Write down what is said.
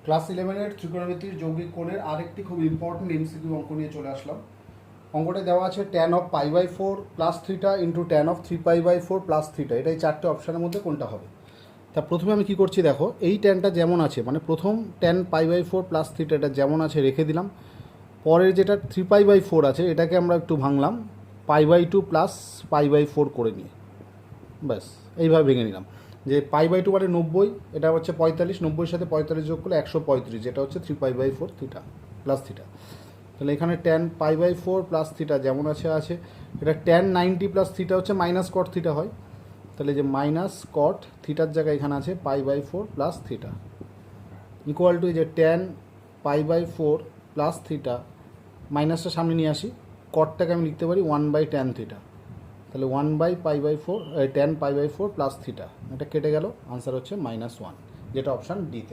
Class 11-এর ত্রিকোণমিতির যৌগিক কোণের আরেকটি খুব ইম্পর্টেন্ট এমসিকিউ অঙ্ক নিয়ে চলে আসলাম। অঙ্কটা দেওয়া আছে tan of π/4 plus theta into tan of 3π/4 plus theta. এটা এই চারটে অপশানের মধ্যে কোনটা হবে? তা প্রথমে আমি কি করছি দেখো, এই ট্যানটা যেমন আছে মানে প্রথম tan π/4 প্লাস থিটা এটা যেমন আছে রেখে দিলাম। পরের যেটা 3π/4 আছে এটাকে আমরা একটু ভাঙলাম π/2 প্লাস π/4 করে নিয়ে, ব্যাস এইভাবে ভেঙে নিলাম যে π/2 মানে 90, এটা হচ্ছে 45, 90-এর সাথে 45 যোগ করলে 135, যেটা হচ্ছে 3π/4 থিটা প্লাস থিটা। তাহলে এখানে tan π/4 প্লাস থিটা যেমন আছে আছে, এটা tan 90 প্লাস থিটা হচ্ছে মাইনাস কট থিটা হয়, তাহলে যে মাইনাস কট থিটার জায়গায় এখানে আছে π/4 প্লাস থিটা ইকুয়াল টু যে tan π/4 প্লাস থিটা, মাইনাসটা সামনে নিয়ে আসি, কটটাকে আমি লিখতে পারি 1/tan থিটা, তাহলে 1/π/4 tan π/4 প্লাস থিটা, এটা কেটে গেল, আনসার হচ্ছে -1, যেটা অপশান ডিতে।